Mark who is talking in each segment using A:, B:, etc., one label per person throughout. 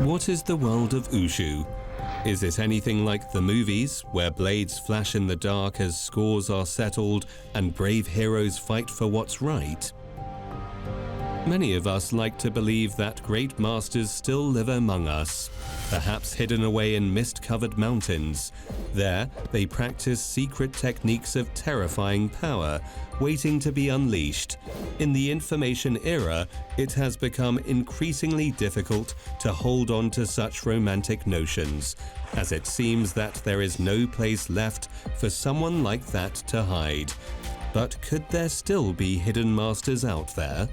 A: What is the world of Wushu? Is it anything like the movies, where blades flash in the dark as scores are settled and brave heroes fight for what's right? Many of us like to believe that great masters still live among us, perhaps hidden away in mist-covered mountains. There, they practice secret techniques of terrifying power, waiting to be unleashed. In the information era, it has become increasingly difficult to hold on to such romantic notions, as it seems that there is no place left for someone like that to hide. But could there still be hidden masters out there?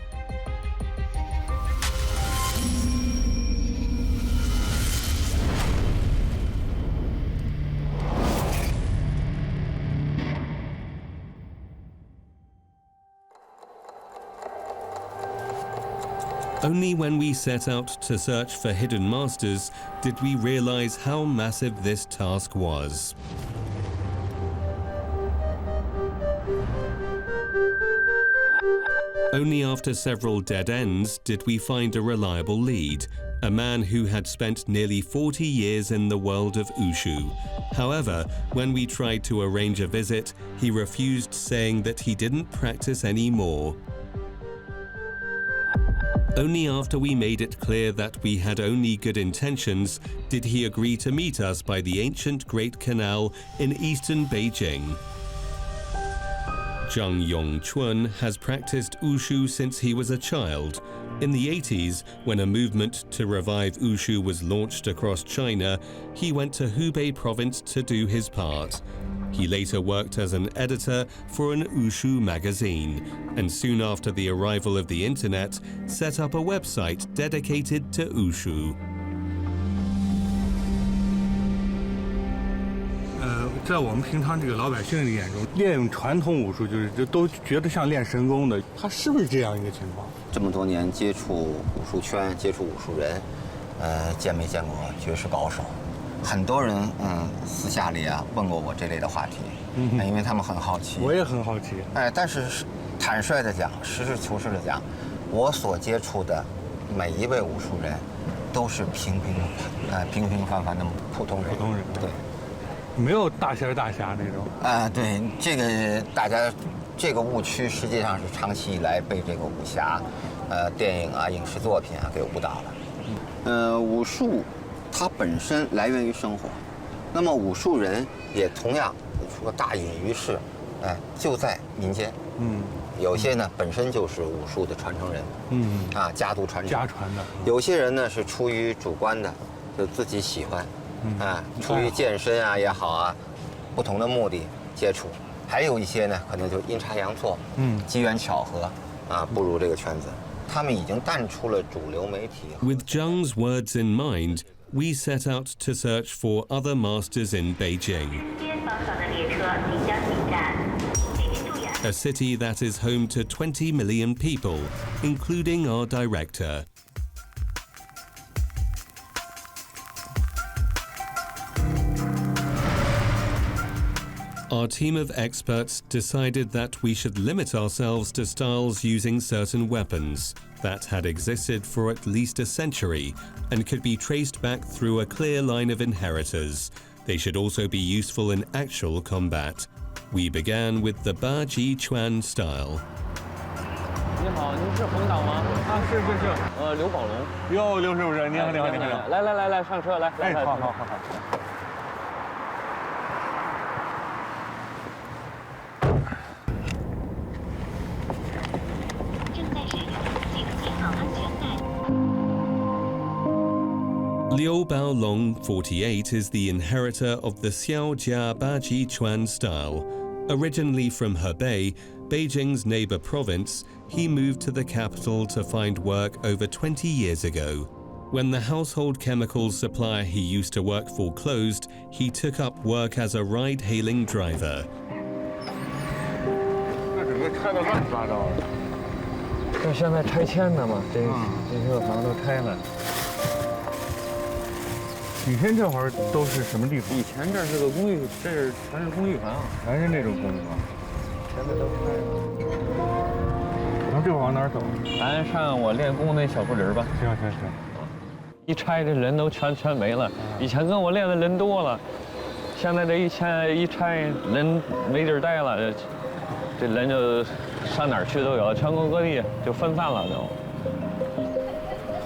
A: Only when we set out to search for hidden masters did we realize how massive this task was. Only after several dead ends did we find a reliable lead, a man who had spent nearly 40 years in the world of Wushu. However, when we tried to arrange a visit, he refused, saying that he didn't practice anymore. Only after we made it clear that we had only good intentions did he agree to meet us by the ancient Great Canal in eastern Beijing. Zhang Yongchun has practiced Wushu since he was a child. In the 80s, when a movement to revive Wushu was launched across China, he went to Hubei province to do his part. He later worked as an editor for an Wushu magazine, and soon after the arrival of the internet, set up a website dedicated to Wushu.
B: 在我们平常这个老百姓的眼中，练传统武术就都觉得像练神功的，他是不是这样一个情况？
C: 这么多年接触武术圈、接触武术人，见没见过绝世高手？很多人私下里啊问过我这类的话题，因为他们很好奇。
B: 我也很好奇。
C: 但是坦率的讲，实事求是的讲，我所接触的每一位武术人，都是平平凡凡的普通人。对。
B: 没有大仙大侠那种
C: 对，这个大家这个误区实际上是长期以来被这个武侠，电影啊、影视作品啊给误导了。武术它本身来源于生活，那么武术人也同样说大隐于世，就在民间。有些呢本身就是武术的传承人，家族传承，
B: 家传的。有
C: 些人呢是出于主观的，就自己喜欢。 出于健身啊也好啊，不同的目的接触，还有一些呢，可能就阴差阳错，机缘巧合步入这个圈子，他们已经淡出了主流媒体。
A: With Zhang's words in mind, we set out to search for other masters in Beijing, a city that is home to 20 million people, including our director. Our team of experts decided that we should limit ourselves to styles using certain weapons that had existed for at least a century and could be traced back through a clear line of inheritors. They should also be useful in actual combat. We began with the Baji Chuan style.
D: 你好，您是冯导吗？是，刘宝龙。
B: 哟，刘师傅，你好。
D: 来，上车来。好。
A: Liu Baolong, 48, is the inheritor of the Xiaojia Baji Chuan style. Originally from Hebei, Beijing's neighbor province, he moved to the capital to find work over 20 years ago. When the household chemicals supplier he used to work for closed, he took up work as a ride-hailing driver.
B: 这整个拆得乱七八糟的。
D: 这现在拆迁的嘛，这些房都拆了。
B: 以前这会儿都是什么地方？
D: 以前这是个公寓，这是全是公寓房，
B: 全是那种公寓房，
D: 现在都拆了。
B: 咱这会儿往哪儿走？
D: 咱上我练功那小树林吧。
B: 行。
D: 一拆这人都全没了。以前跟我练的人多了，现在这一拆人没地儿待了，这人就上哪儿去都有，全国各地就分散了都。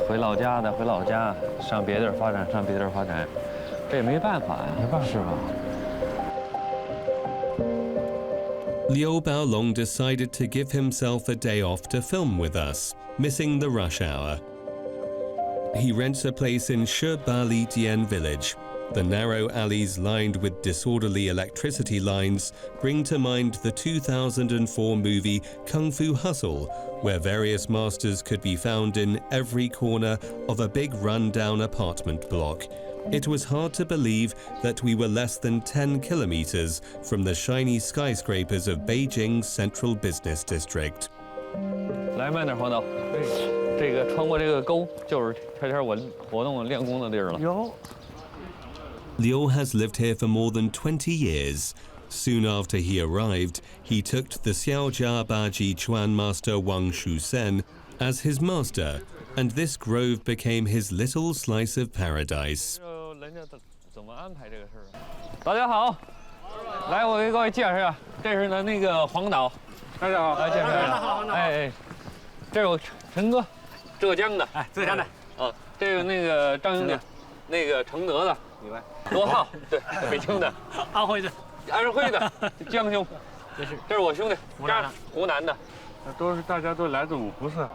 D: 回老家的回老家，上别地儿发展上别地儿发展，这也没办法呀，没办法是吧
A: Liu Baolong decided to give himself a day off to film with us, missing the rush hour. He rents a place in Shebali Dian village. The narrow alleys lined with disorderly electricity lines bring to mind the 2004 movie Kung Fu Hustle, where various masters could be found in every corner of a big run-down apartment block. It was hard to believe that we were less than 10 kilometers from the shiny skyscrapers of Beijing's central business district.
D: 来慢点，黄导。这个穿过这个沟，就是天天我活动练功的地儿了。有。
A: Liu has lived here for more than 20 years. Soon after he arrived, he took the Xiaojia Baji Chuan master Wang Shusen as his master, and this grove became his little slice of paradise.
D: 人家怎么安排这个事儿？大家好，来，我给各位介绍一下，这是呢那个黄导。大家好，来介绍一下。哎，这是我陈哥，浙江的。哎，浙江的。啊，这个那个张兄弟，那个承德的。明白。罗浩，对，北京的。安徽的。安徽的，江兄。这是我兄弟，湖南的。
B: 大家都来自五湖社。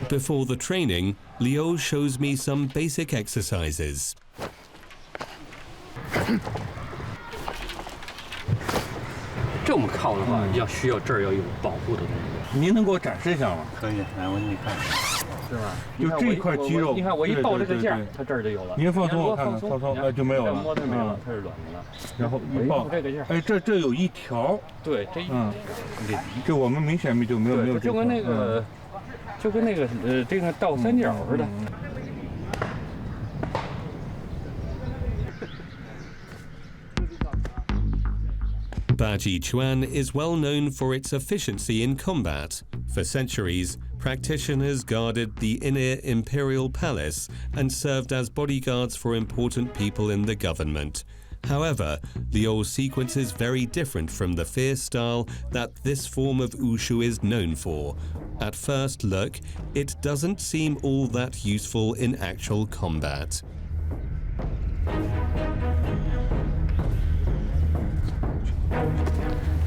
A: Before the training, Liu shows me some basic exercises.
E: 这么靠的话，需要这儿要有保护的东西。
B: 您能给我展示一下吗？
E: 可以，来，我给你看，是吧？
B: 就这块肌肉，
E: 你看我一抱这个劲儿，它这儿就有了。
B: 您放松，我看看，放松，就没有了。
E: 摸它没了，它是软的了。
B: 然后一抱
E: 这个劲儿，
B: 哎，这有一条。
E: 对，这
B: 这我们明显就没有。
E: 就跟那个。 就跟那个这个倒三角似的。
A: Baji Chuan is well known for its efficiency in combat. For centuries, practitioners guarded the inner imperial palace and served as bodyguards for important people in the government. However, Liu's sequence is very different from the fierce style that this form of wushu is known for. At first look, it doesn't seem all that useful in actual combat.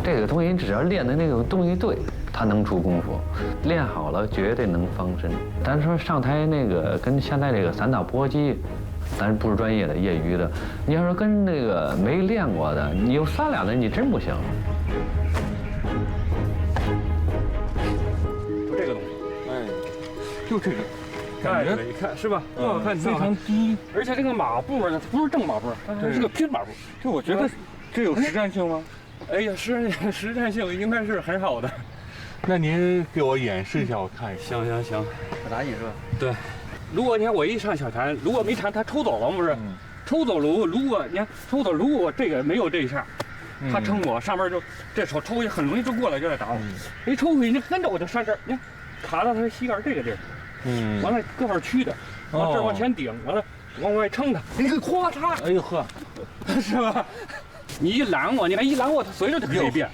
D: 这个东西，你只要练的那个东西对，它能出功夫。练好了，绝对能防身。咱说上台那个跟现在这个散打搏击。 咱不是专业的，业余的。你要是跟那个没练过的，你有3两的，你真不行。
E: 就这个东西，
B: 哎，就这个，
E: 感觉你看是吧？多好看，
B: 非常低，
E: 而且这个马步呢，它不是正马步，它是个拼马步。
B: 就我觉得这有实战性吗？
E: 哎呀，实战性应该是很好的。
B: 那您给我演示一下，我看一下。
E: 行。
F: 小打你是吧？
E: 对。 如果你看我一上小禅，如果没禅，他抽走了不是？抽走了，如果你看抽走，如果我这个没有这一下，他撑我上面就这手抽也很容易就过来就来打我。一抽回去，你跟着我就上这儿，你看卡到他膝盖这个地儿，完了胳膊曲的，往这儿往前顶，完了往外撑他，你个咵嚓，
B: 哎呦呵，
E: 是吧？你一拦我，你看一拦我，他随着他可以变，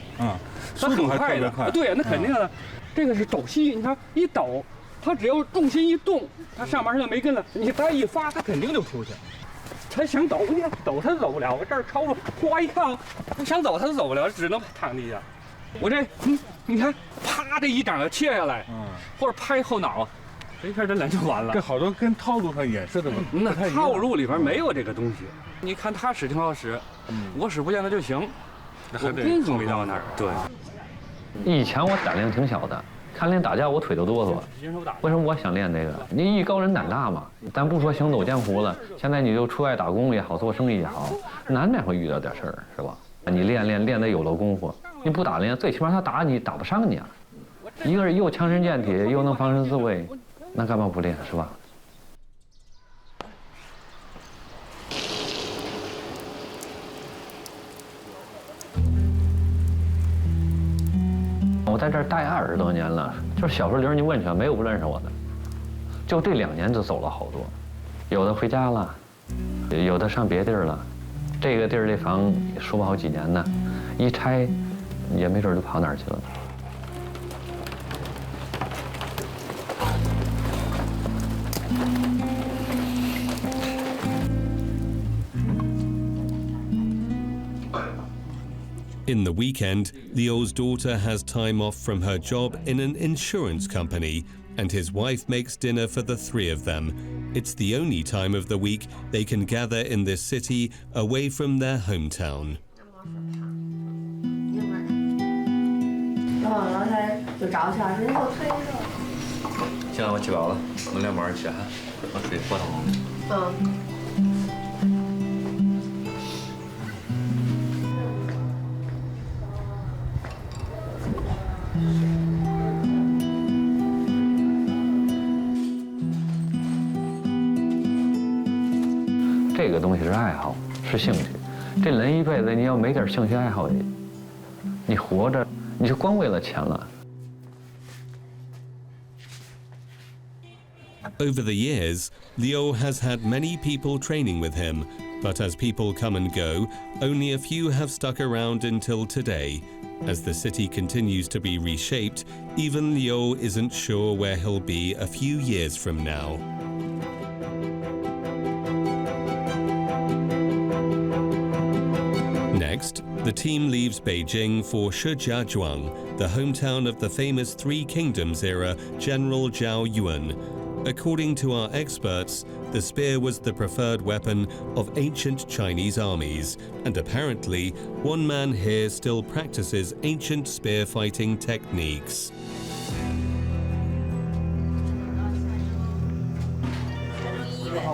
E: 他很快的，对，那肯定的。这个是抖膝，你看一抖。 他只要重心一动，他上面就没跟了。你再一发，他肯定就出去。他想抖，你看抖他走不了。我这儿超了，呱一看，他想走他都走不了，只能躺地下。我这，你看，啪这一掌要切下来，或者拍后脑，这一下这人就完了。
B: 这好多跟套路上演示的，
E: 那套路里边没有这个东西。你看他使挺好使，我使不见他就行。我功夫没到那儿。对。
D: 以前我胆量挺小的。 看练打架，我腿都哆嗦。为什么我想练这个？你艺高人胆大嘛。咱不说行走江湖了，现在你就出外打工也好，做生意也好，难免会遇到点事儿，是吧？你练得有了功夫，你不打练，最起码他打你打不伤你啊。一个人又强身健体，又能防身自卫，那干嘛不练，是吧？我在这儿待20多年了，就是小时候领人家问去，没有不认识我的。就这2年就走了好多，有的回家了，有的上别地儿了。这个地儿这房说不好几年呢，一拆也没准就跑哪儿去了。
A: In the weekend, Liu's daughter has time off from her job in an insurance company, and his wife makes dinner for the 3 of them. It's the only time of the week they can gather in this city away from their hometown.
F: 然后他就找去了，人给我推着。
D: 行，我吃饱了，我们2碗吃哈，我水喝上。这个东西是爱好，是兴趣。这人一辈子，你要没点兴趣爱好，你活着你就光为了钱了。
A: Over the years, Liu has had many people training with him, but as people come and go, only a few have stuck around until today. As the city continues to be reshaped, even Liu isn't sure where he'll be a few years from now. Next, the team leaves Beijing for Shijiazhuang, the hometown of the famous Three Kingdoms era General Zhao Yun. According to our experts, the spear was the preferred weapon of ancient Chinese armies, and apparently, one man here still practices ancient spear fighting techniques.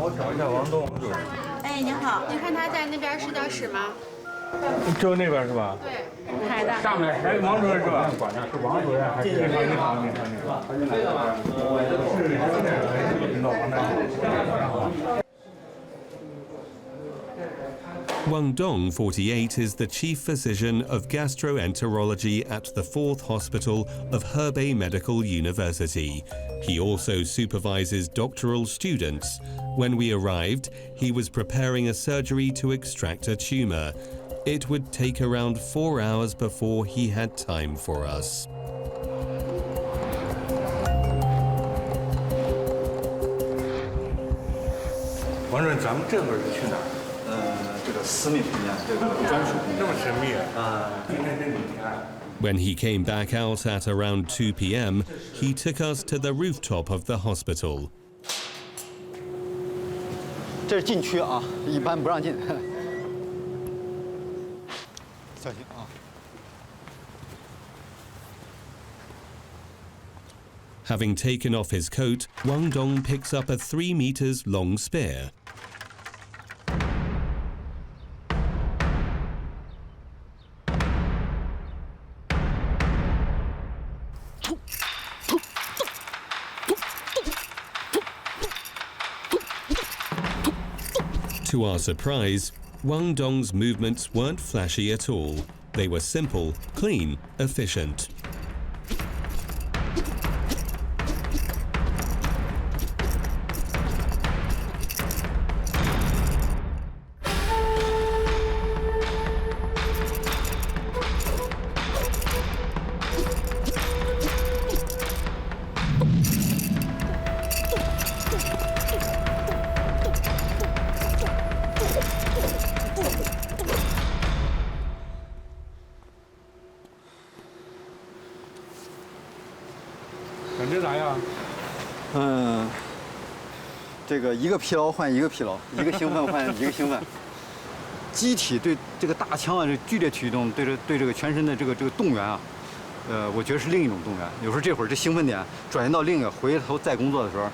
B: 我找一下王东。
G: 哎，您好，您看他在那边视教室吗？
B: 就那边是吧？
G: 对，开的。
E: 上面
B: 哎，王主任是吧？
E: 管的是王主任还是？
B: 你好。
A: Wang Dong, 48, is the chief physician of gastroenterology at the 4th Hospital of Hebei Medical University. He also supervises doctoral students. When we arrived, he was preparing a surgery to extract a tumor. It would take around 4 hours before he had time for us.
B: 王主任，咱们这会儿是去哪儿？
H: 这个私密空间，这个专属空间。
B: 这么神秘啊！今天真挺暗。
A: When he came back out at around 2 p.m., he took us to the rooftop of the hospital.
H: 这是禁区啊，一般不让进。小心啊！
A: Having taken off his coat, Wang Dong picks up a 3 meters long spear. To our surprise, Wang Dong's movements weren't flashy at all. They were simple, clean, efficient.
H: 这个一个疲劳换一个疲劳，一个兴奋换一个兴奋。机体对这个大枪啊，这剧烈驱动，对这个全身的这个动员啊，我觉得是另一种动员。有时候这会儿这兴奋点转移到另一个，回头再工作的时候，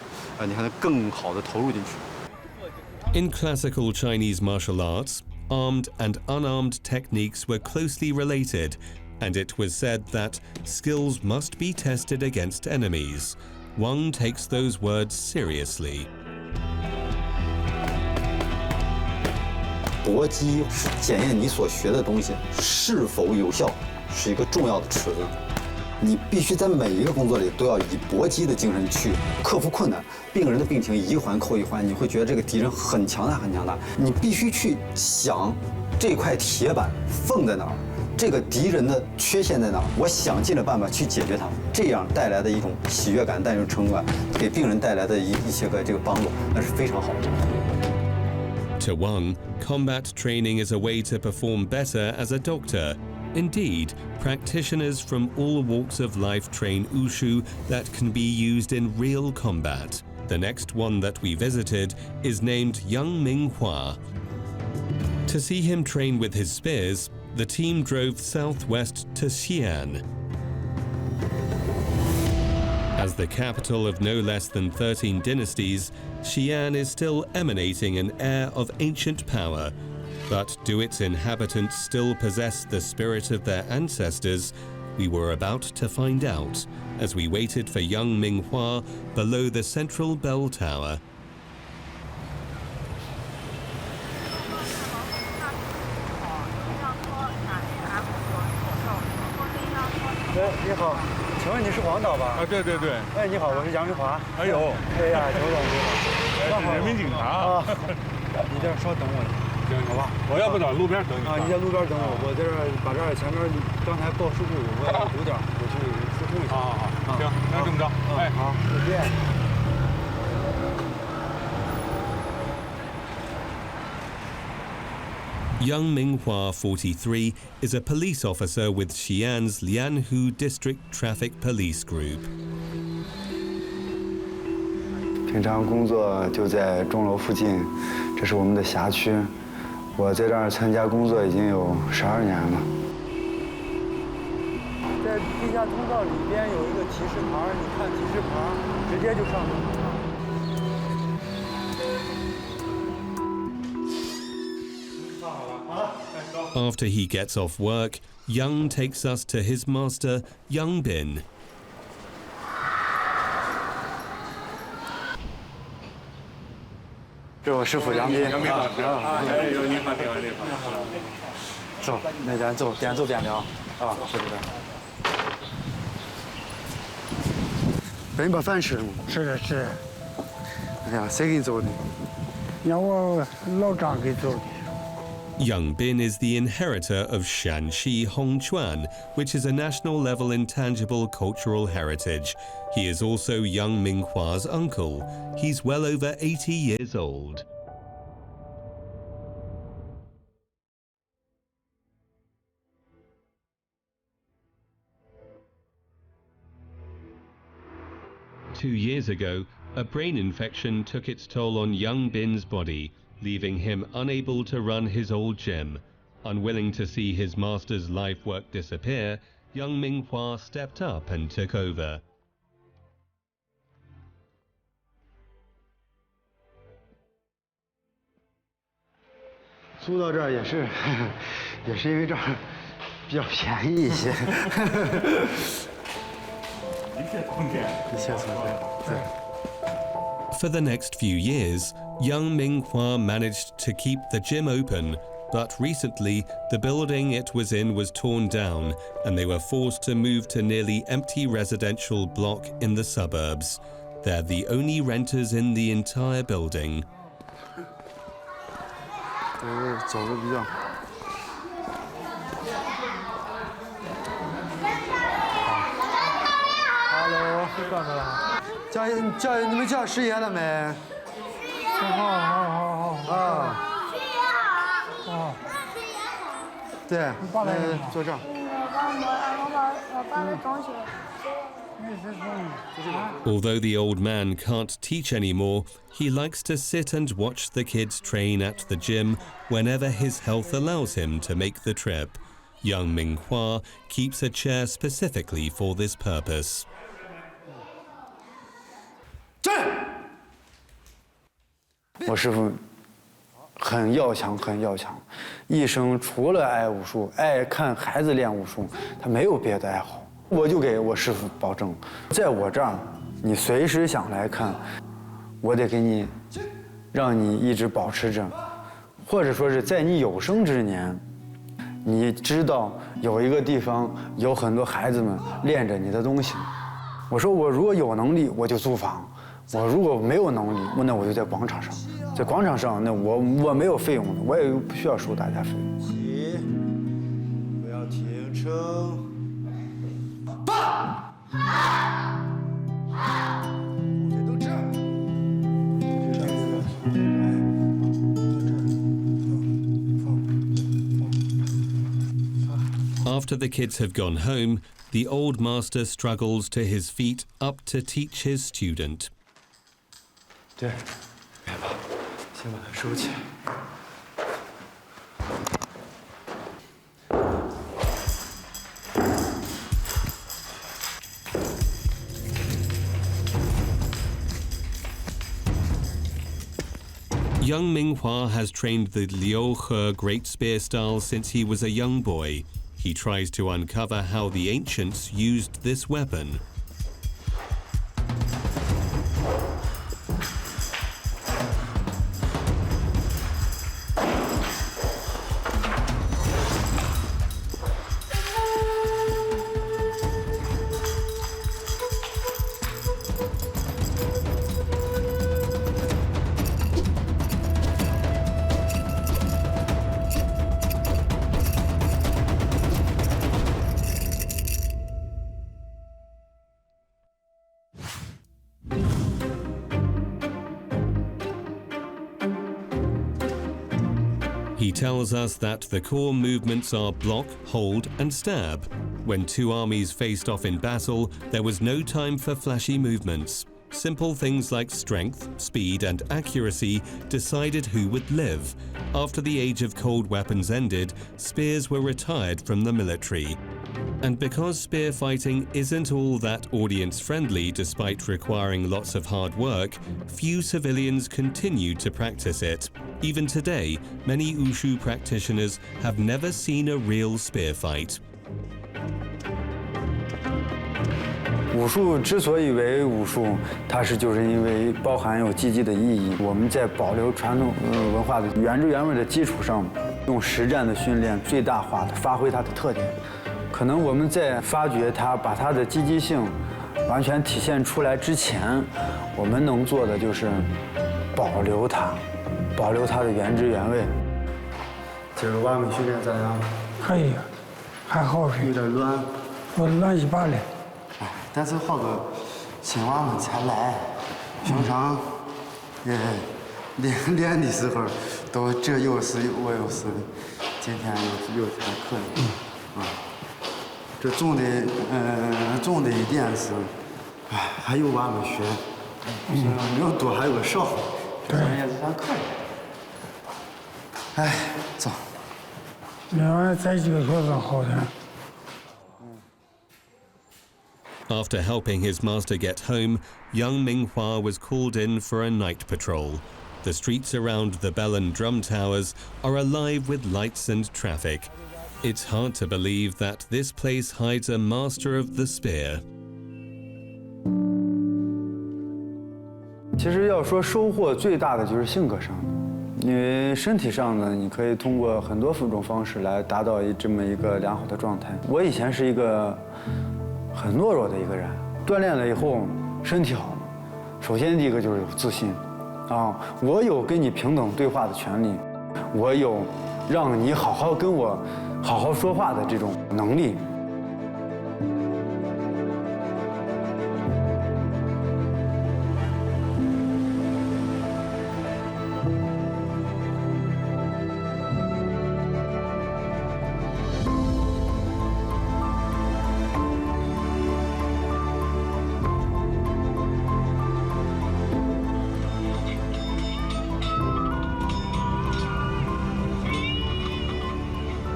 H: 你还能更好的投入进去。
A: In classical Chinese martial arts, armed and unarmed techniques were closely related, and it was said that skills must be tested against enemies. Wang takes those words seriously.
H: 搏击是检验你所学的东西是否有效，是一个重要的尺子。你必须在每一个工作里都要以搏击的精神去克服困难。病人的病情一环扣一环，你会觉得这个敌人很强大很强大，你必须去想这块铁板缝在哪儿，这个敌人的缺陷在哪儿，我想尽了办法去解决它，这样带来的一种喜悦感，带来一种成就感，给病人带来的一些个这个帮助，那是非常好的。
A: To Wang, combat training is a way to perform better as a doctor. Indeed, practitioners from all walks of life train wushu that can be used in real combat. The next one that we visited is named Yang Minghua. To see him train with his spears, the team drove southwest to Xi'an. As the capital of no less than 13 dynasties, Xi'an is still emanating an air of ancient power. But do its inhabitants still possess the spirit of their ancestors? We were about to find out as we waited for Yang Minghua below the central bell tower.
H: 你好，请问你是黄导吧？
B: 啊，对对对。
H: 哎，你好，我是杨明华。
B: 哎呦，
H: 哎呀，刘总，
B: 我是人民警察啊。
H: 你这儿稍等我一下。
B: 行，好吧，我要不找路边等你
H: 啊！你在路边等我，我在这儿把这儿前面刚才报事故有点，我去疏通一下。
B: 好，行，那这么着，哎，
H: 好，再见。
A: Yang Minghua, 43, is a police officer with Xi'an's Lianhu District Traffic Police Group.
I: 平常工作就在钟楼附近，这是我们的辖区。 我在这儿参加工作已经有12年了。在地下通道里边有一个提示牌，你看提示牌，直接就上
A: 门了。After he gets off work, Yang takes us to his master, Yang Bin.
I: 这我师傅杨斌。
B: 杨斌老师啊，哎呦，你好，你好，你好。
I: 走，那咱走，边走边聊啊，是不是？给你把饭吃了吗？
J: 吃了吃。
I: 哎呀，谁给你做的？
J: 让我老张给做的。
A: Yang Bin is the inheritor of Shanxi Hongquan, which is a national-level intangible cultural heritage. He is also Yang Minghua's uncle. He's well over 80 years old. Two years ago, a brain infection took its toll on Yang Bin's body, leaving him unable to run his old gym. Unwilling to see his master's life work disappear, Yang Minghua stepped up and took over.
I: 租到这儿也是因为这儿比较便宜一些。一切从简，一切从简，对。
A: For the next few years, Yang Minghua managed to keep the gym open, but recently the building it was in was torn down and they were forced to move to nearly empty residential block in the suburbs. They're the only renters in the entire building.
I: 走的比较。Hello， 干什么？ 叫你们叫师爷了没？好啊！对，坐这儿。
A: Although the old man can't teach anymore, he likes to sit and watch the kids train at the gym whenever his health allows him to make the trip. Yang Minghua keeps a chair specifically for this purpose.
I: 我师傅很要强，一生除了爱武术、爱看孩子练武术，他没有别的爱好。我就给我师傅保证，在我这儿，你随时想来看，我得给你，让你一直保持着，或者说是在你有生之年，你知道有一个地方有很多孩子们练着你的东西。我说我如果有能力，我就租房；我如果没有能力，那我就在广场上。在广场上，那我没有费用的，我也不需要收大家费用。不要停车。
A: After the kids have gone home, the old master struggles to his feet up to teach his student.
I: 对，别怕，先把它收起来。
A: Young Minghua has trained the Liu He great spear style since he was a young boy. He tries to uncover how the ancients used this weapon. He tells us that the core movements are block, hold, and stab. When two armies faced off in battle, there was no time for flashy movements. Simple things like strength, speed, and accuracy decided who would live. After the age of cold weapons ended, spears were retired from the military. And because spear fighting isn't all that audience-friendly despite requiring lots of hard work, few civilians continue to practice it. Even today, many wushu practitioners have never seen a real spear fight.
I: 武术之所以为武术，它就是因为包含有积极的意义。我们在保留传统文化的原汁原味的基础上，用实战的训练最大化的发挥它的特点。可能我们在发掘它，把它的积极性完全体现出来之前，我们能做的就是保留它，保留它的原汁原味。今儿晚上训练咋样？
J: 可以，还好是。
I: 有点乱，
J: 我乱七八糟。
I: 但是好个新娃们才来，平常练的时候都这有事我有事，今天有天可以，这重的一点是，还有娃们学，没有多还有个少，
J: 对，
I: 也是还可以。走。
J: 另外再几个小时好点。
A: After helping his master get home, young Minghua was called in for a night patrol. The streets around the bell and drum towers are alive with lights and traffic. It's hard to believe that this place hides a master of the spear.
I: 其实要说收获最大的就是性格上的，因为身体上呢，你可以通过很多种方式来达到这么一个良好的状态。我以前是一个很懦弱的一个人，锻炼了以后身体好了。首先第一个就是有自信，我有跟你平等对话的权利，我有让你好好跟我好好说话的这种能力。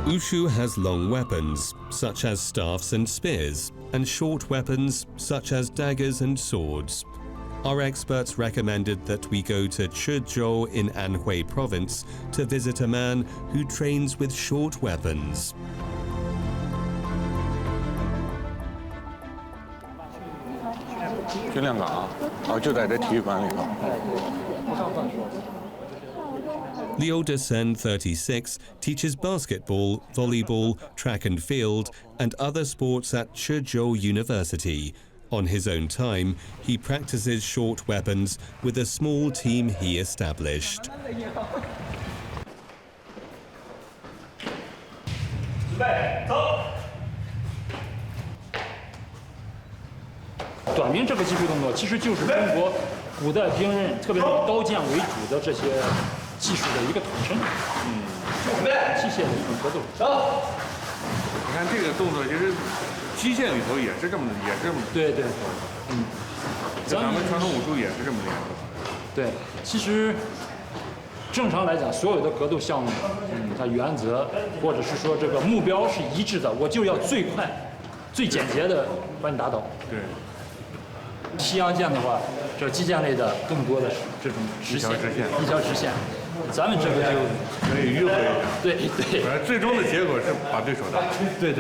A: Wushu has long weapons, such as staffs and spears, and short weapons, such as daggers and swords. Our experts recommended that we go to Chuzhou in Anhui province to visit a man who trains with short weapons.
B: 训练岗就在这体育馆里头。
A: Liu Desen, 36, teaches basketball, volleyball, track and field, and other sports at Chezhou University. On his own time, he practices short weapons with a small team he established.
K: 短兵这个击退动作，其实就是中国古代兵刃，特别是以刀剑为主的这些技术的一个统称。器械的一种格斗。
B: 你看这个动作，其实机械里头也是这么。
K: 对。
B: 咱们传统武术也是这么练的。
K: 对，其实正常来讲，所有的格斗项目，它原则或者是说这个目标是一致的，我就要最快、最简洁的把你打倒。
B: 对。
K: 西洋剑的话，这击剑类的更多的是这种直线，一条直线。咱们这个就
B: 可以迂回一下。
K: 对。
B: 反正最终的结果是把对手打。
K: 对。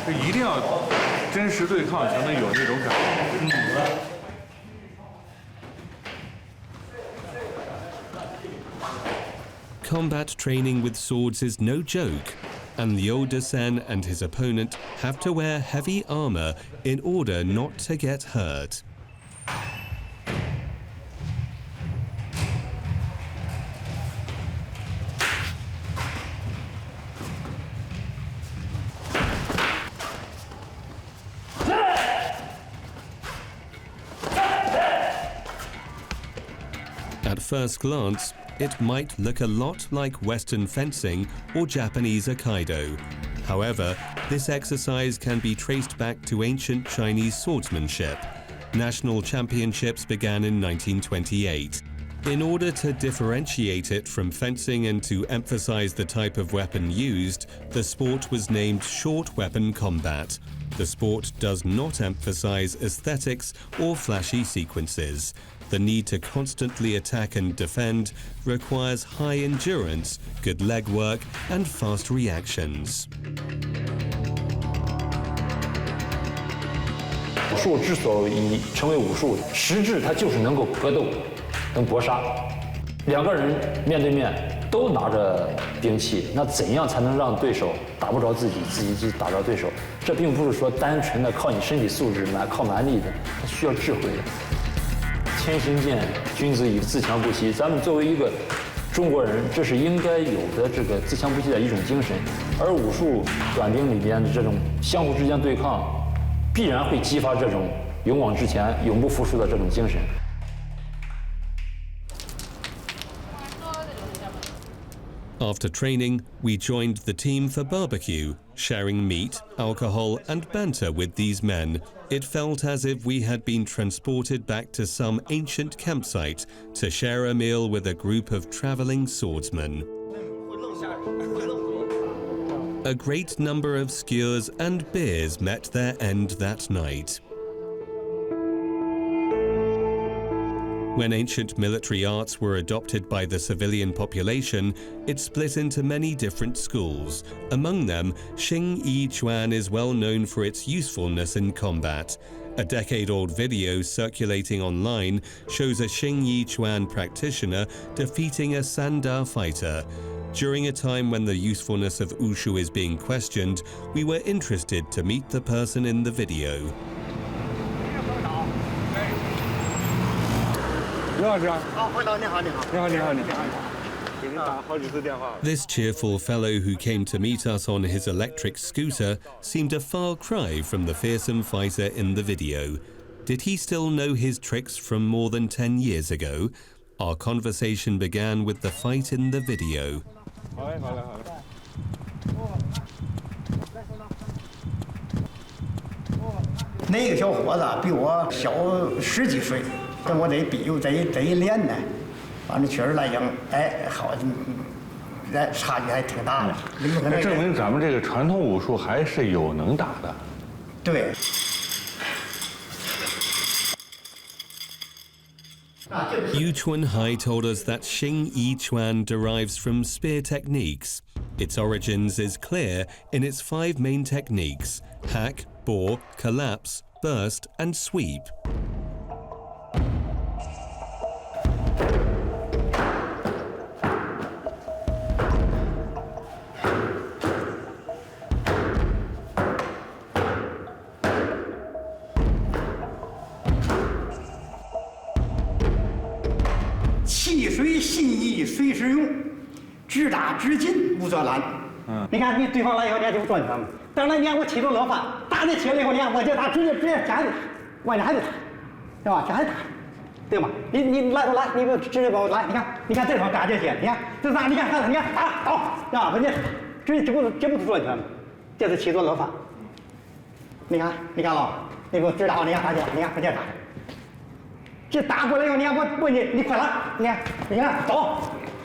B: 就一定要真实对抗，才能有那种感觉。
A: Combat training with swords is no joke, and Liu Desen and his opponent have to wear heavy armor in order not to get hurt. At first glance, it might look a lot like Western fencing or Japanese Aikido. However, this exercise can be traced back to ancient Chinese swordsmanship. National championships began in 1928. In order to differentiate it from fencing and to emphasize the type of weapon used, the sport was named short weapon combat. The sport does not emphasize aesthetics or flashy sequences. The need to constantly attack and defend requires high endurance, good leg work, and fast reactions.
K: 武术之所以成为武术，实质它就是能够格斗，能搏杀。两个人面对面都拿着兵器，那怎样才能让对手打不着自己，自己打着对手？这并不是说单纯的靠你身体素质靠蛮力的，它需要智慧的。 谦行健，君子以自强不息。咱们作为一个中国人，这是应该有的这个自强不息的一种精神。而武术短兵里边的这种相互之间对抗，必然会激发这种勇往直前、永不服输的这种精神。
A: After training, we joined the team for barbecue, sharing meat, alcohol, and banter with these men. It felt as if we had been transported back to some ancient campsite to share a meal with a group of traveling swordsmen. A great number of skewers and beers met their end that night. When ancient military arts were adopted by the civilian population, it split into many different schools. Among them, Xing Yi Chuan is well known for its usefulness in combat. A decade-old video circulating online shows a Xing Yi Chuan practitioner defeating a Sanda fighter. During a time when the usefulness of Wushu is being questioned, we were interested to meet the person in the video.
B: 刘老师啊，回头你好，你好，你好，你好，你好，给您打好几次电话。
A: This cheerful fellow who came to meet us on his electric scooter seemed a far cry from the fearsome fighter in the video. Did he still know his tricks from more than 10 years ago? Our conversation began with the fight in the video.
B: 好嘞，好嘞，好嘞。
L: 那个小伙子比我小10几岁。 跟我得比，又得练呢，反正确实来讲，哎，好，差距还挺大的。
B: 那证明咱们这个传统武术还是有能打的。
L: 对。
A: Yu Chunhai told us that Xing Yi Chuan derives from spear techniques. Its origins is clear in its 5 main techniques: hack, bore, collapse, burst, and sweep.
L: 心意随时用，直打直进无责拦。你看你对方来以后，你看就转圈嘛。当然，你看我起头乐翻，打这起来以后，你看我就打直接夹着他，往这还得打，是吧？这还得打，对吗？你来不来？你不直接把我来？你看这方打这些，你看这哪？你看打倒，是吧？人家这不是转圈吗？这是起头乐翻。你看了，你给我直打，你看打去，你看这打。这打过来以后，你看我你快来，你看走，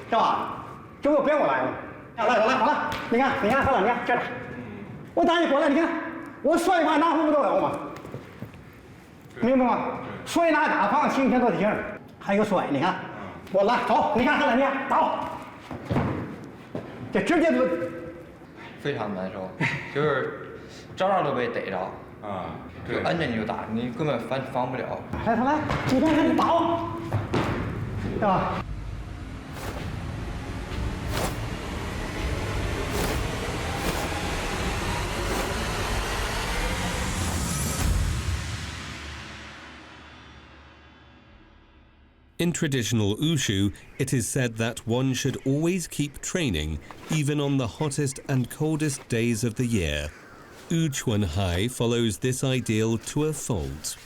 L: 是吧？这不别我来了。来，好了，你看，好了，你看这打，我打你过来，你看，我摔一把拿不都有吗？明白吗？摔拿打放轻轻都行，还有摔，你看，我来走，你看好了，你看走，这直接就
M: 非常难受，就是招都被逮着啊，就摁着你就打，你根本防不了。
L: 来，你看你倒，是吧？In
A: traditional Wushu, it is said that one should always keep training, even on the hottest and coldest days of the year. Wu Chuanhai follows this ideal to a fault.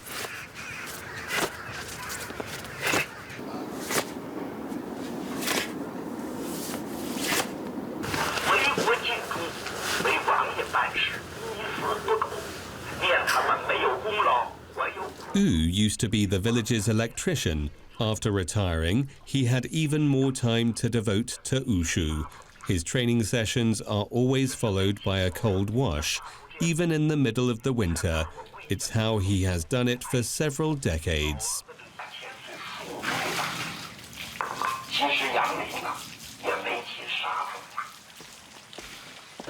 A: Wu used to be the village's electrician. After retiring, he had even more time to devote to Wushu. His training sessions are always followed by a cold wash, even in the middle of the winter. It's how he has done it for several decades.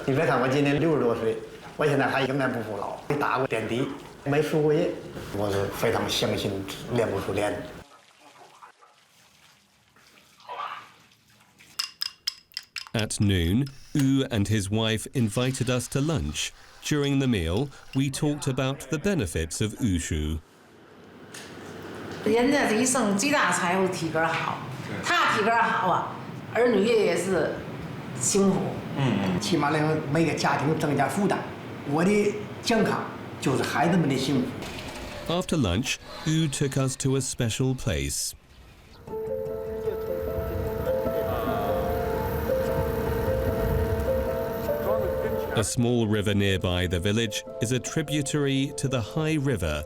L: 你别看我今年60多岁，我现在还仍然不服老，没打过点滴，没输过液，我是非常相信练武术练的。
A: At noon, Wu and his wife invited us to lunch. During the meal, we talked about the benefits of Wushu.
N: 人的这一生最大财富体格好，他体格好啊，儿女也是幸福。
L: 起码让每个家庭增加负担。我的健康就是孩子们的幸福。
A: After lunch, Wu took us to a special place. A small river nearby the village is a tributary to the Hai River,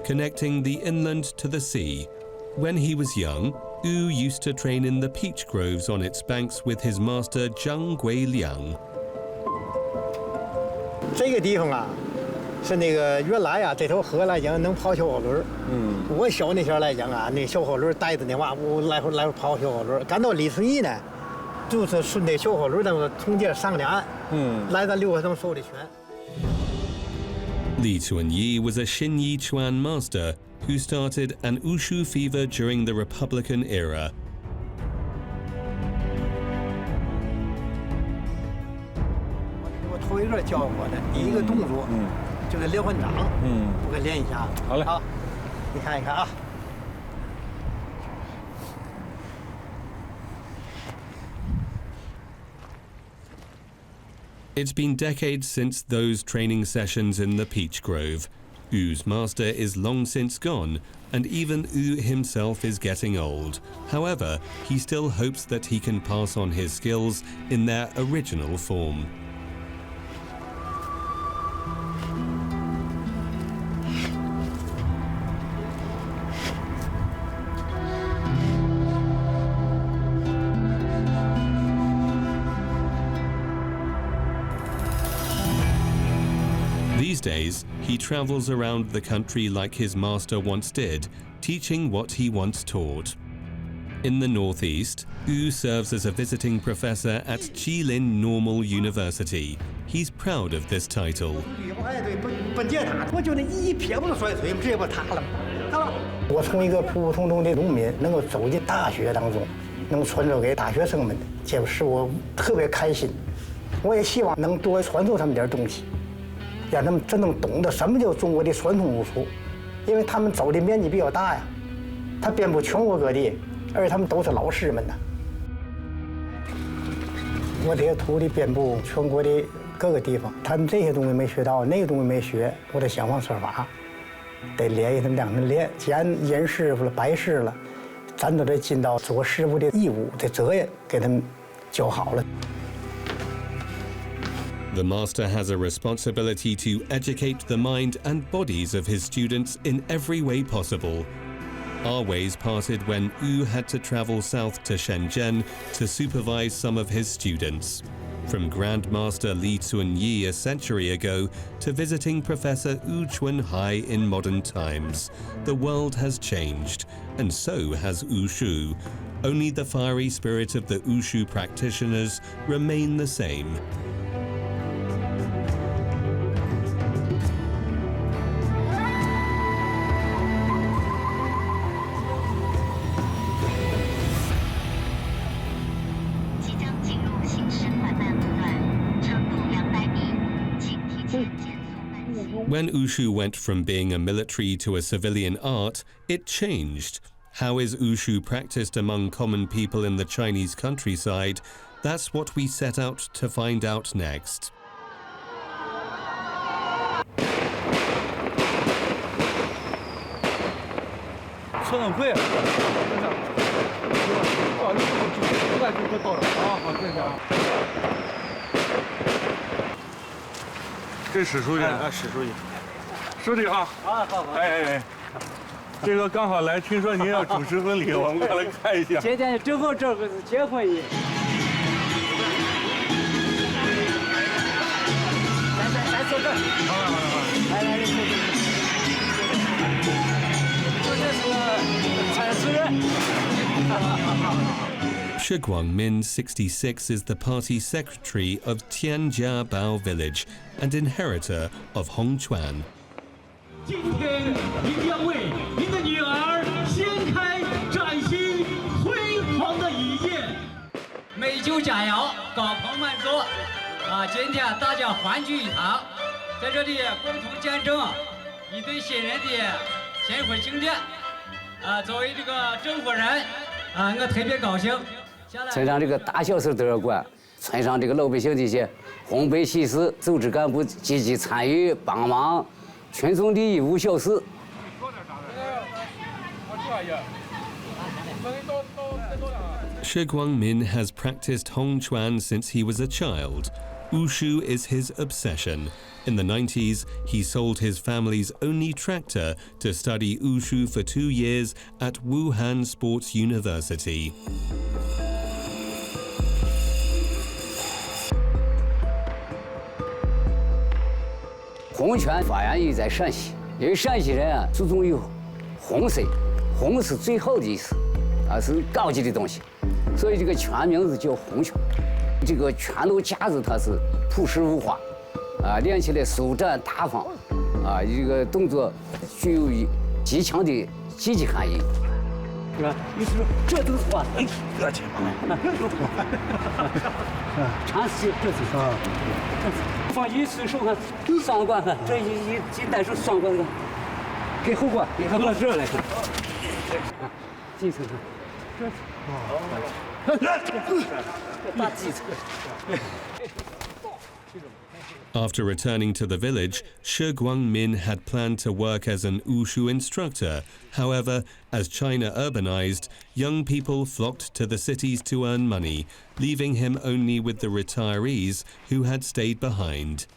A: connecting the inland to the sea. When he was young, Wu used to train in the peach groves on its banks with his master Zhang Guiliang.
L: 这个地方啊，是那个原来啊，这头河来讲能跑小火轮。我小那前来讲啊，那小火轮带着那娃我来回跑小火轮，赶到李顺义呢。 就是顺着小火轮，咱们从这上两岸，来到六合城受的拳。
A: Li Tuanyi was a Xin Yi Chuan master who started an Wushu fever during the Republican era.
L: 我头一个教我的第一个动作，就是连环掌，我给练一下。好嘞，好，你看一看啊。
A: It's been decades since those training sessions in the peach grove. Wu's master is long since gone, and even Wu himself is getting old. However, he still hopes that he can pass on his skills in their original form. These days, he travels around the country like his master once did, teaching what he once taught. In the northeast, Wu serves as a visiting professor at Jilin Normal University. He's proud of this title.
L: 不接他，我就那一撇不就摔碎，直接把塌了。我从一个普普通通的农民，能够走进大学当中，能传授给大学生们，这使我特别开心。我也希望能多传授他们点东西。 让他们真正懂得什么叫中国的传统武术，因为他们走的面积比较大呀，他遍布全国各地，而且他们都是老师们呢，我这些徒弟遍布全国的各个地方，他们这些东西没学到，那个东西没学，我得想方设法，得联系他们两个人练。既然认师傅了，拜师了，咱都得尽到做师傅的义务的责任，给他们教好了。
A: The master has a responsibility to educate the mind and bodies of his students in every way possible. Our ways parted when Wu had to travel south to Shenzhen to supervise some of his students. From Grandmaster Li Cunyi a century ago to visiting Professor Wu Chunhai in modern times, the world has changed, and so has Wushu. Only the fiery spirit of the Wushu practitioners remain the same. When Wushu went from being a military to a civilian art, it changed. How is Wushu practiced among common people in the Chinese countryside? That's what we set out to find out next.
B: "这史书记啊，史书记，书记好啊，好，哎，这个刚好来，听说您要主持婚礼，我们过来看一下。
O: 今天正好这个是结婚日。来坐这儿。好，来，坐这。这是传书人。
A: Shi Guangmin, 66, is the party secretary of Tianjiabao village and inheritor of Hongquan.
P: 今天您将为您的女儿掀开崭新辉煌的一页。美酒佳肴，高朋满座啊！今天大家欢聚一堂，在这里共同见证一对新人的新婚庆典。作为这个政府人我特别高兴。
O: 村上这个大小事都要管，村上这个老百姓这些红白喜事，组织干部积极参与帮忙，群众利益无小事。
A: Shi Guangmin has practiced Hongquan since he was a child. Wushu is his obsession. In the 90s, he sold his family's only tractor to study Wushu for 2 years at Wuhan Sports University.
O: Hongquan 发源于在陕西，因为陕西人注重于红色，红是最好的意思，是高级的东西，所以这个拳名字叫红拳。这个拳头架子它是朴实无华，练起来舒展大方，这个动作具有极强的积极含义。是吧？意思说这都是话，这去，长期这是放一次手看双关看，这一单手双关看，给后关，给后关这来看，进层看，这大基层。
A: After returning to the village, Shi Guangmin had planned to work as an Wushu instructor. However, as China urbanized, young people flocked to the cities to earn money, leaving him only with the retirees who had stayed behind.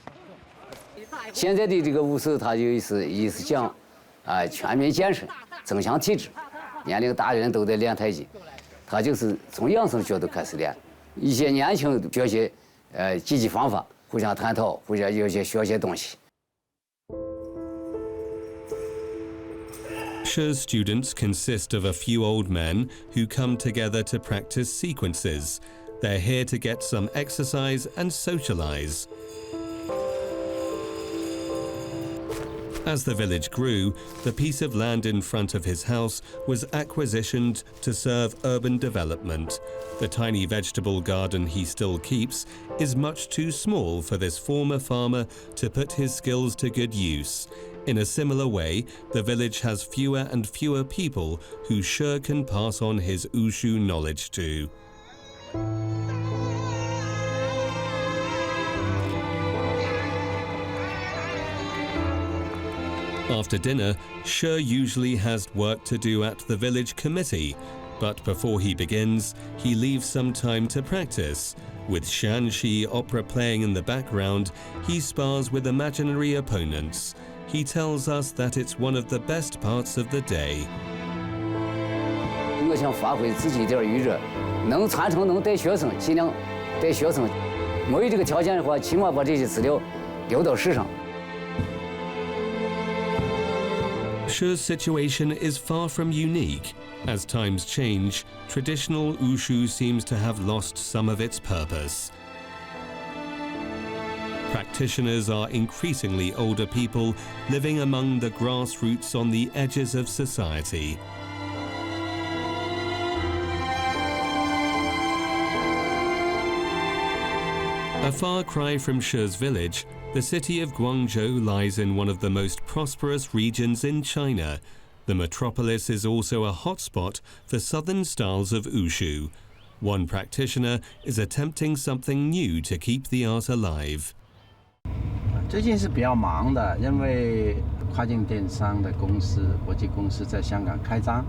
O: 现在的这个武术，它就意思讲，全民健身，增强体质，年龄大的人都得练太极，他就是从养生角度开始练，一些年轻学些积极方法。 互相探讨，互相有些学些东西。
A: Shi's students consist of a few old men who come together to practice sequences. They're here to get some exercise and socialize. As the village grew, the piece of land in front of his house was acquisitioned to serve urban development. The tiny vegetable garden he still keeps is much too small for this former farmer to put his skills to good use. In a similar way, the village has fewer and fewer people who Shi can pass on his Wushu knowledge to. After dinner, Shi usually has work to do at the village committee, but before he begins, he leaves some time to practice. With Shanxi opera playing in the background, he spars with imaginary opponents. He tells us that it's one of the best parts of the day.
O: 我想发挥自己一点余热，能传承能带学生，尽量带学生。没有这个条件的话，起码把这些资料留到史上。
A: Shi's situation is far from unique. As times change, traditional wushu seems to have lost some of its purpose. Practitioners are increasingly older people living among the grassroots on the edges of society. A far cry from Shi's village, the city of Guangzhou lies in one of the most prosperous regions in China. The metropolis is also a hotspot for southern styles of wushu. One practitioner is attempting something new to keep the art alive.
Q: 最近是比较忙的，因为跨境电商的公司、国际公司在香港开张。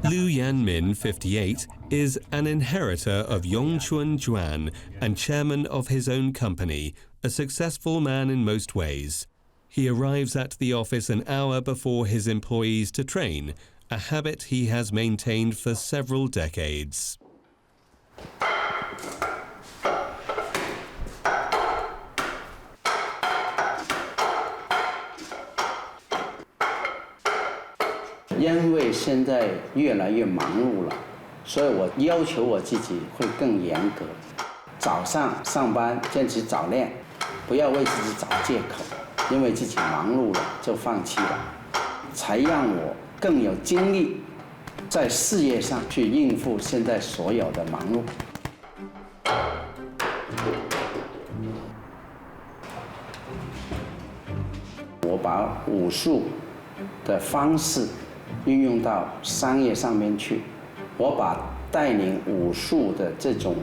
A: Liu Yanmin, 58, is an inheritor of Yongchuan Juan and chairman of his own company, a successful man in most ways. He arrives at the office an hour before his employees to train, a habit he has maintained for several decades.
Q: 因为现在越来越忙碌了，所以我要求我自己会更严格。早上上班坚持早练，不要为自己找借口，因为自己忙碌了就放弃了，才让我更有精力在事业上去应付现在所有的忙碌。我把武术的方式 运用到商业上面去，我把带领武术的这种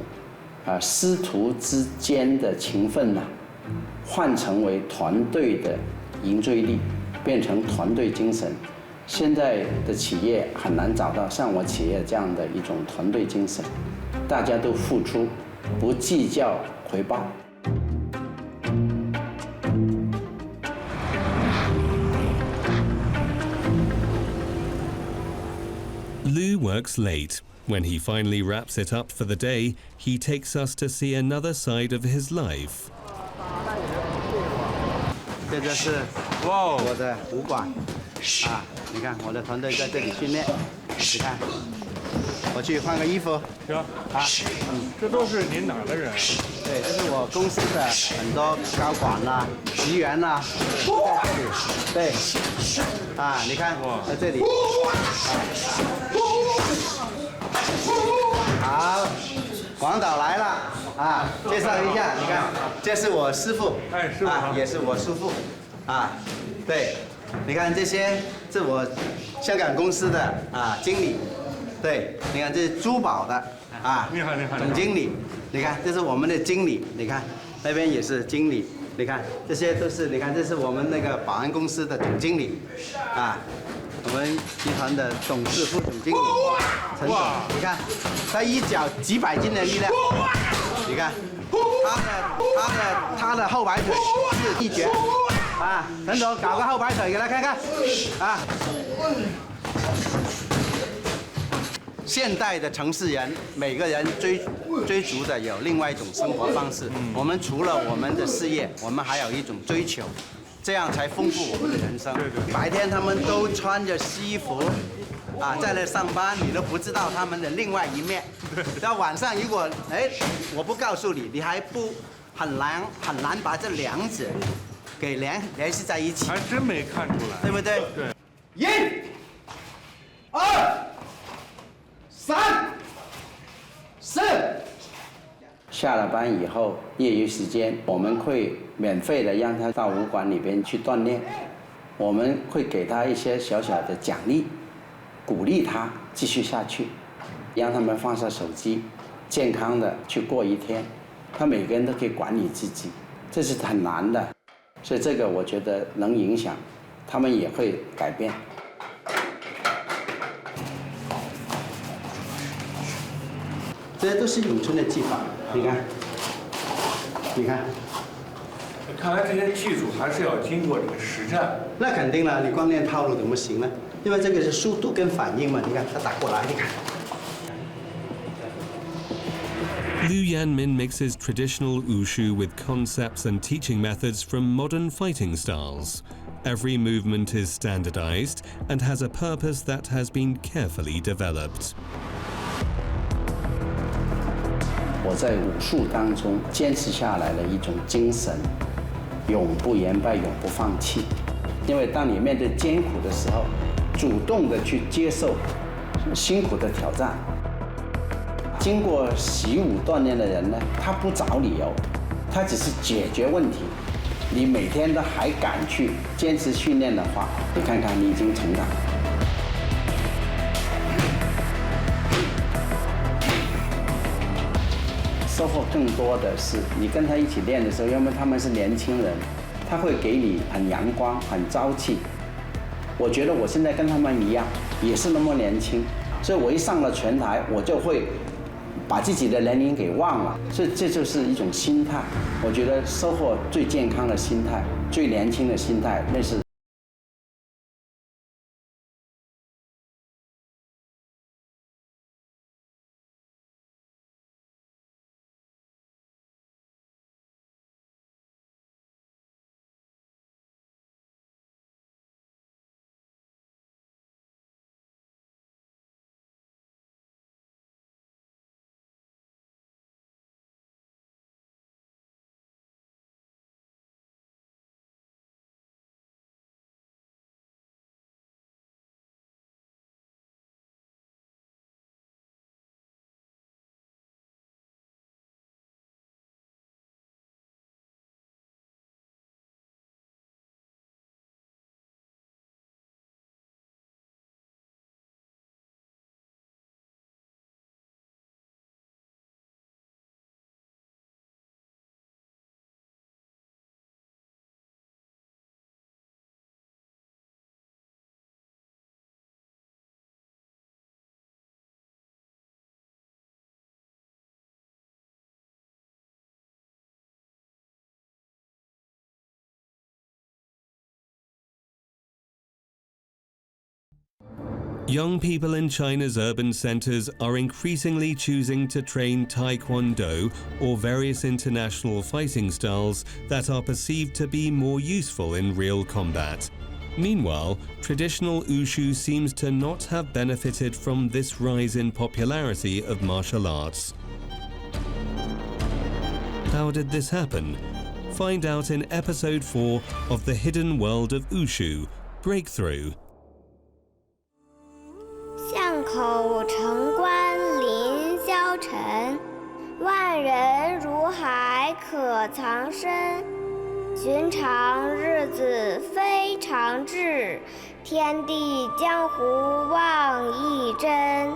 Q: 师徒之间的情分呢，换成为团队的凝聚力，变成团队精神。现在的企业很难找到像我企业这样的一种团队精神，大家都付出，不计较回报。
A: Liu works late. When he finally wraps it up for the day, he takes us to see another side of his life.
Q: 这就是我的武馆啊！你看我的团队在这里训练，你看，我去换个衣服。
B: 行啊，这都是您哪儿的人？
Q: 对，这是我公司的很多高管啦、职员啦，在这里。对，啊，你看在这里。好，广导来了啊！介绍一下，你看，这是我师傅，
B: 哎，师傅
Q: 啊，也是我师傅，啊，对，你看这些是我香港公司的经理，对，你看这是珠宝的啊，
B: 你好，你好，
Q: 总经理，你看这是我们的经理，你看那边也是经理，你看这些都是，你看这是我们那个保安公司的总经理，啊。 我们集团的董事、副总经理陈总，你看，他一脚几百斤的力量，你看，他的后摆腿是一绝啊！陈总搞个后摆腿给他看看啊！现代的城市人，每个人追逐的有另外一种生活方式。我们除了我们的事业，我们还有一种追求。 这样才丰富我们的人生。白天他们都穿着西服，在那上班，你都不知道他们的另外一面。到晚上如果我不告诉你，你还不很难把这两者给联系在一起。
B: 还真没看出来，
Q: 对不对？
B: 对。
Q: 1、2、3、4。 下了班以后，业余时间我们会免费的让他到武馆里边去锻炼，我们会给他一些小小的奖励，鼓励他继续下去，让他们放下手机，健康的去过一天。他每个人都可以管理自己，这是很难的，所以这个我觉得能影响他们也会改变。这些都是咏春的技法，你看，你看。
B: 看来这些技术还是要经过这个实战。
L: 那肯定了，你光练套路怎么行呢？因为这个是速度跟反应嘛。你看他打过来，你看。
A: Liu Yanmin mixes traditional wushu with concepts and teaching methods from modern fighting styles. Every movement is standardized and has a purpose that has been carefully developed.
Q: 我在武术当中坚持下来的一种精神，永不言败，永不放弃。因为当你面对艰苦的时候，主动的去接受辛苦的挑战。经过习武锻炼的人呢，他不找理由，他只是解决问题。你每天都还敢去坚持训练的话，你看看你已经成长了。收获更多的是你跟他一起练的时候，因为他们是年轻人，他会给你很阳光、很朝气。我觉得我现在跟他们一样，也是那么年轻，所以我一上了拳台，我就会把自己的年龄给忘了，所以这就是一种心态。我觉得收获最健康的心态，最年轻的心态，那是。
A: Young people in China's urban centers are increasingly choosing to train Taekwondo or various international fighting styles that are perceived to be more useful in real combat. Meanwhile, traditional wushu seems to not have benefited from this rise in popularity of martial arts. How did this happen? Find out in episode 4 of The Hidden World of Wushu, Breakthrough.
R: 巷口城关林霄尘，万人如海可藏身。寻常日子非常至，天地江湖望一真。